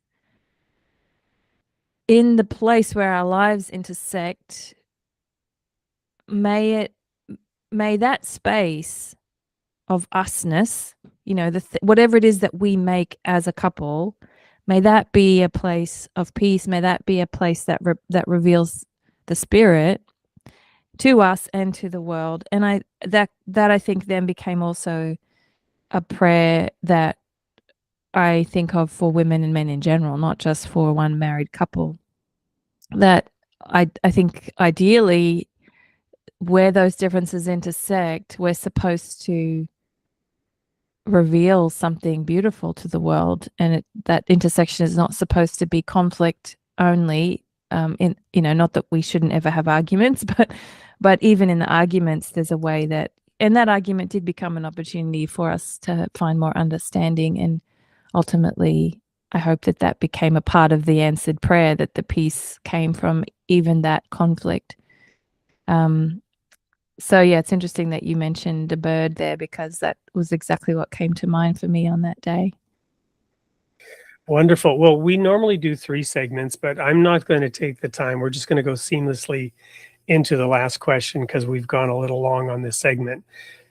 in the place where our lives intersect, may that space of usness, whatever it is that we make as a couple, may that be a place of peace. May that be a place that reveals the Spirit to us and to the world. And that I think then became also a prayer that I think of for women and men in general, not just for one married couple. That I think ideally, where those differences intersect, we're supposed to reveal something beautiful to the world, and that intersection is not supposed to be conflict only. Not that we shouldn't ever have arguments, but even in the arguments, there's a way and that argument did become an opportunity for us to find more understanding, and ultimately, I hope that became a part of the answered prayer, that the peace came from even that conflict. So yeah, it's interesting that you mentioned a bird there, because that was exactly what came to mind for me on that day. Wonderful. Well, we normally do 3 segments, but I'm not going to take the time. We're just going to go seamlessly into the last question because we've gone a little long on this segment.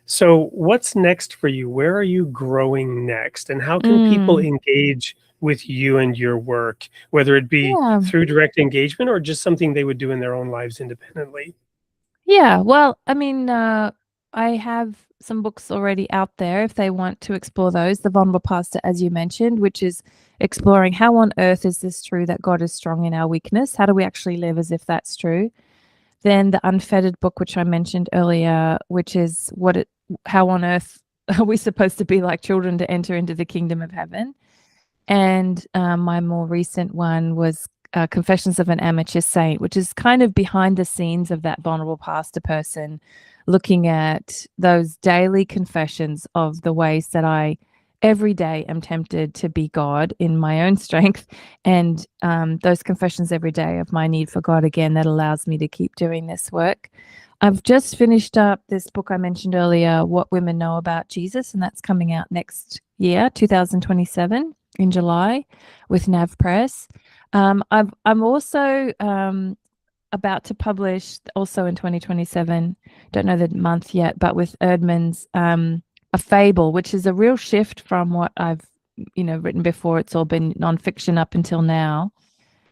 So what's next for you? Where are you growing next? And how can people engage with you and your work, whether it be through direct engagement or just something they would do in their own lives independently? Yeah, well, I mean, I have some books already out there if they want to explore those. The Vulnerable Pastor, as you mentioned, which is exploring how on earth is this true that God is strong in our weakness? How do we actually live as if that's true? Then the Unfettered book, which I mentioned earlier, which is how on earth are we supposed to be like children to enter into the kingdom of heaven? And my more recent one was Confessions of an Amateur Saint, which is kind of behind the scenes of that vulnerable pastor person, looking at those daily confessions of the ways that I every day am tempted to be God in my own strength, and those confessions every day of my need for God again that allows me to keep doing this work. I've just finished up this book I mentioned earlier, What Women Know About Jesus, and that's coming out next year, 2027. in July with Nav Press. I'm also about to publish also in 2027, don't know the month yet, but with Erdman's a fable, which is a real shift from what I've written before. It's all been nonfiction up until now.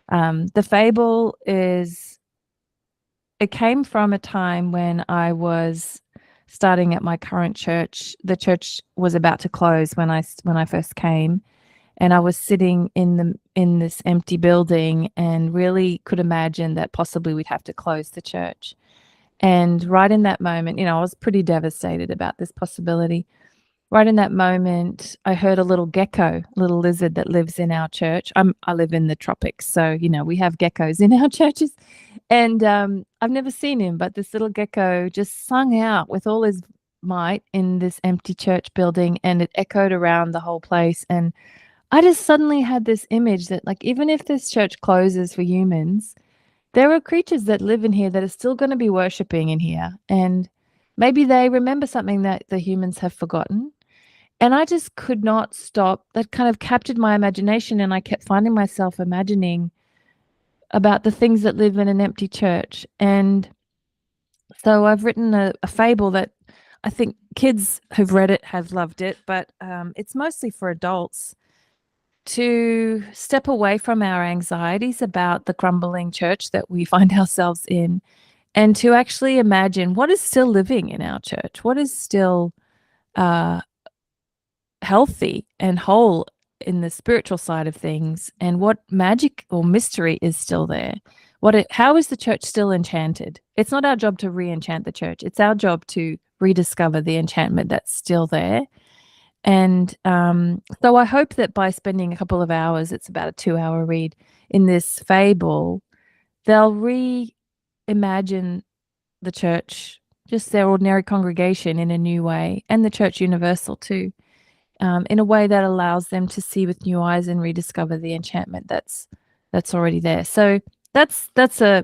The fable it came from a time when I was starting at my current church. The church was about to close when I first came, and I was sitting in this empty building and really could imagine that possibly we'd have to close the church. And right in that moment, I was pretty devastated about this possibility. Right in that moment, I heard a little gecko, little lizard that lives in our church. I live in the tropics, so we have geckos in our churches, and I've never seen him, but this little gecko just sung out with all his might in this empty church building, and it echoed around the whole place. And I just suddenly had this image that, like, even if this church closes for humans, there are creatures that live in here that are still going to be worshiping in here, and maybe they remember something that the humans have forgotten. And I just could not stop. That kind of captured my imagination, and I kept finding myself imagining about the things that live in an empty church. And so I've written a fable that I think kids who've read it have loved it, but it's mostly for adults to step away from our anxieties about the crumbling church that we find ourselves in, and to actually imagine what is still living in our church, what is still healthy and whole in the spiritual side of things, and what magic or mystery is still there. How is the church still enchanted? It's not our job to re-enchant the church. It's our job to rediscover the enchantment that's still there. And so I hope that by spending a couple of hours, it's about a 2-hour read, in this fable, they'll reimagine the church, just their ordinary congregation, in a new way, and the church universal too. In a way that allows them to see with new eyes and rediscover the enchantment that's already there. So that's a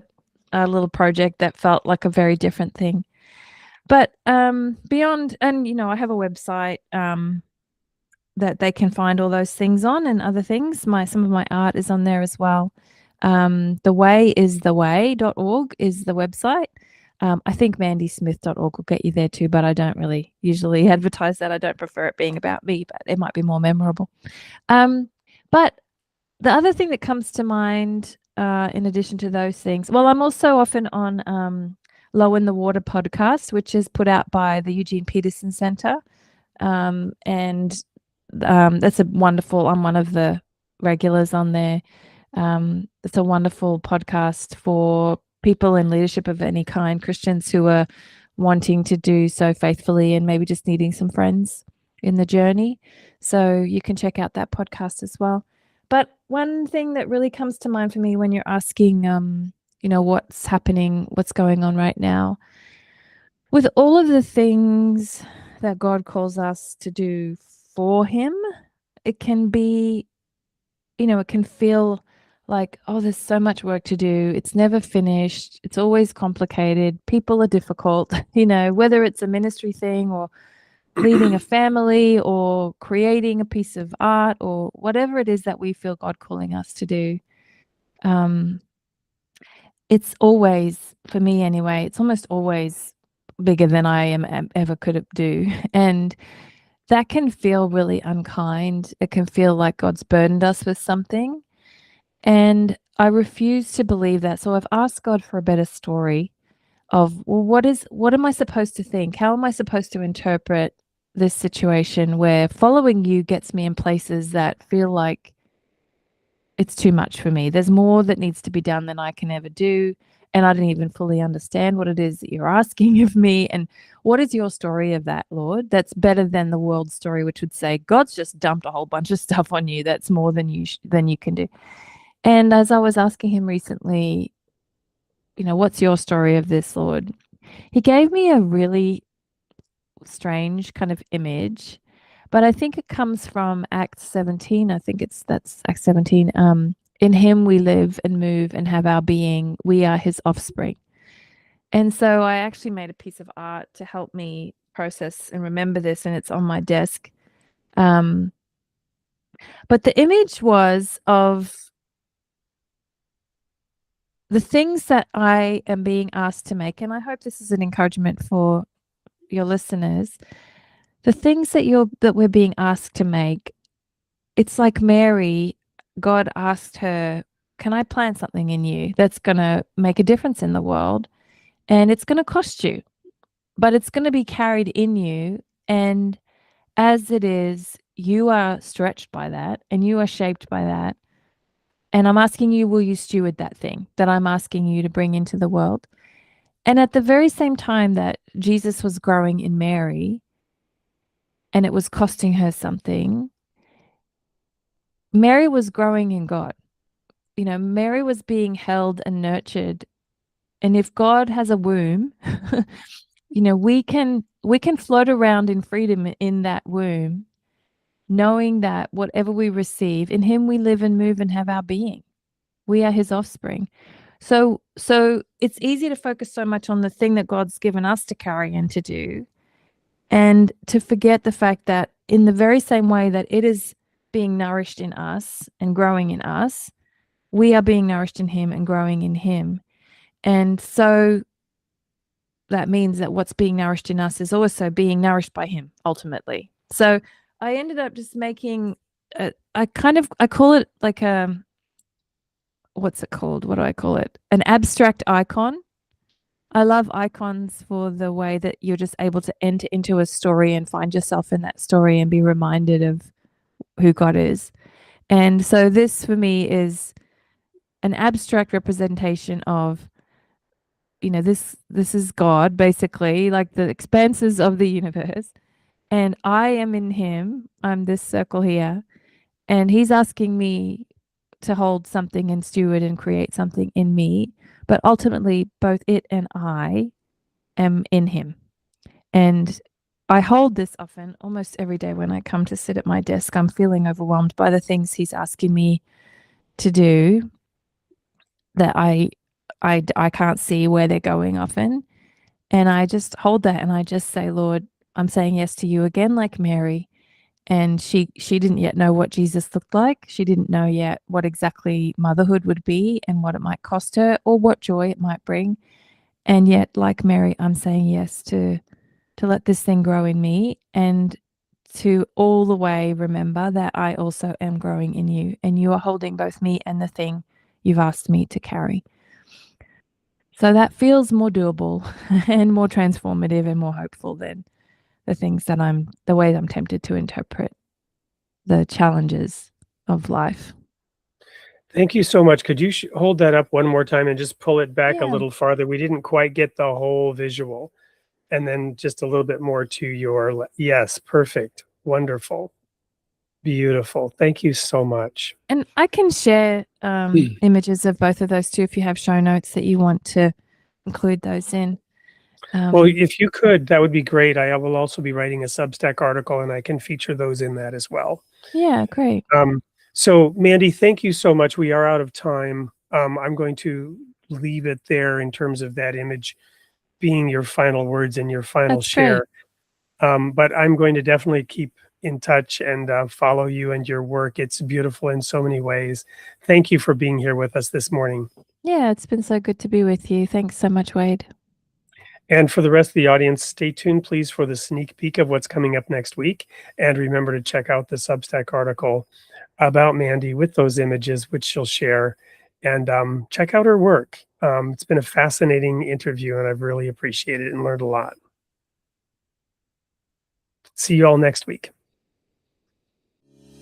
little project that felt like a very different thing. But beyond, and I have a website that they can find all those things on, and other things. Some of my art is on there as well. Thewayistheway.org is the website. I think mandysmith.org will get you there too, but I don't really usually advertise that. I don't prefer it being about me, but it might be more memorable. But the other thing that comes to mind, in addition to those things, well, I'm also often on Low in the Water podcast, which is put out by the Eugene Peterson Center. And that's a wonderful, I'm one of the regulars on there. It's a wonderful podcast for people in leadership of any kind, Christians who are wanting to do so faithfully and maybe just needing some friends in the journey. So you can check out that podcast as well. But one thing that really comes to mind for me when you're asking, what's happening, what's going on right now, with all of the things that God calls us to do for Him, it can be, it can feel like, oh, there's so much work to do. It's never finished. It's always complicated. People are difficult, whether it's a ministry thing or leading a family or creating a piece of art or whatever it is that we feel God calling us to do. It's always, for me anyway, it's almost always bigger than I ever could do. And that can feel really unkind. It can feel like God's burdened us with something. And I refuse to believe that. So I've asked God for a better story of, well, what am I supposed to think? How am I supposed to interpret this situation where following you gets me in places that feel like it's too much for me? There's more that needs to be done than I can ever do. And I don't even fully understand what it is that you're asking of me. And what is your story of that, Lord? That's better than the world's story, which would say, God's just dumped a whole bunch of stuff on you. That's more than you can do. And as I was asking him recently, what's your story of this, Lord? He gave me a really strange kind of image, but I think it comes from Acts 17. I think that's Acts 17. In him we live and move and have our being. We are his offspring. And so I actually made a piece of art to help me process and remember this, and it's on my desk. But the image was of the things that I am being asked to make, and I hope this is an encouragement for your listeners. The things that we're being asked to make, it's like Mary, God asked her, can I plant something in you that's going to make a difference in the world? And it's going to cost you, but it's going to be carried in you. And as it is, you are stretched by that and you are shaped by that. And I'm asking you, will you steward that thing that I'm asking you to bring into the world? And at the very same time that Jesus was growing in Mary and it was costing her something, Mary was growing in God. You know, Mary was being held and nurtured. And if God has a womb, you know, we can float around in freedom in that womb, knowing that whatever we receive, in him we live and move and have our being. We are his offspring. So it's easy to focus so much on the thing that God's given us to carry and to do, and to forget the fact that in the very same way that it is being nourished in us and growing in us, we are being nourished in him and growing in him. And so that means that what's being nourished in us is also being nourished by him ultimately. So I ended up just making I call it like what's it called? What do I call it? An abstract icon. I love icons for the way that you're just able to enter into a story and find yourself in that story and be reminded of who God is. And so this for me is an abstract representation of, you know, this is God, basically, like the expanses of the universe. And I am in him. I'm this circle here. And he's asking me to hold something and steward and create something in me. But ultimately, both it and I am in him. And I hold this often, almost every day when I come to sit at my desk. I'm feeling overwhelmed by the things he's asking me to do that I can't see where they're going often. And I just hold that and I just say, Lord, I'm saying yes to you again, like Mary. And she didn't yet know what Jesus looked like. She didn't know yet what exactly motherhood would be and what it might cost her or what joy it might bring. And yet, like Mary, I'm saying yes to let this thing grow in me, and to all the way remember that I also am growing in you, and you are holding both me and the thing you've asked me to carry. So that feels more doable and more transformative and more hopeful than the things that the way I'm tempted to interpret the challenges of life. Thank you so much. Could you hold that up one more time and just pull it back a Yeah. little farther? We didn't quite get the whole visual. And then just a little bit more to your, yes, perfect. Wonderful. Beautiful. Thank you so much. And I can share images of both of those too if you have show notes that you want to include those in. Well, if you could, that would be great. I will also be writing a Substack article and I can feature those in that as well. Yeah, great. So Mandy, thank you so much. We are out of time. I'm going to leave it there in terms of that image being your final words and your final That's share. But I'm going to definitely keep in touch and follow you and your work. It's beautiful in so many ways. Thank you for being here with us this morning. Yeah, it's been so good to be with you. Thanks so much, Wade. And for the rest of the audience, stay tuned, please, for the sneak peek of what's coming up next week. And remember to check out the Substack article about Mandy with those images, which she'll share. And check out her work. It's been a fascinating interview, and I've really appreciated it and learned a lot. See you all next week.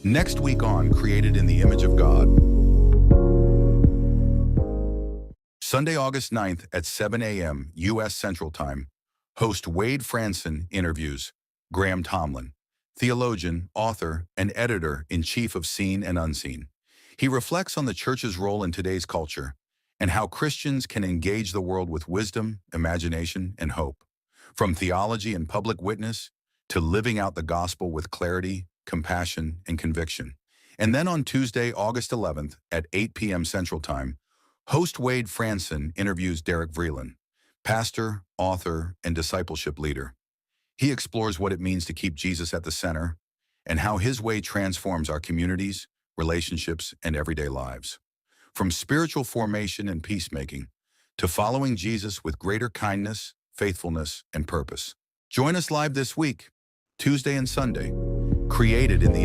Next week on Created in the Image of God. Sunday, August 9th at 7 a.m. U.S. Central Time, host Wade Franson interviews Graham Tomlin, theologian, author, and editor-in-chief of Seen and Unseen. He reflects on the church's role in today's culture and how Christians can engage the world with wisdom, imagination, and hope. From theology and public witness to living out the gospel with clarity, compassion, and conviction. And then on Tuesday, August 11th at 8 p.m. Central Time, host Wade Franson interviews Derek Vreeland, pastor, author, and discipleship leader. He explores what it means to keep Jesus at the center and how his way transforms our communities, relationships, and everyday lives. From spiritual formation and peacemaking to following Jesus with greater kindness, faithfulness, and purpose. Join us live this week, Tuesday and Sunday, created in the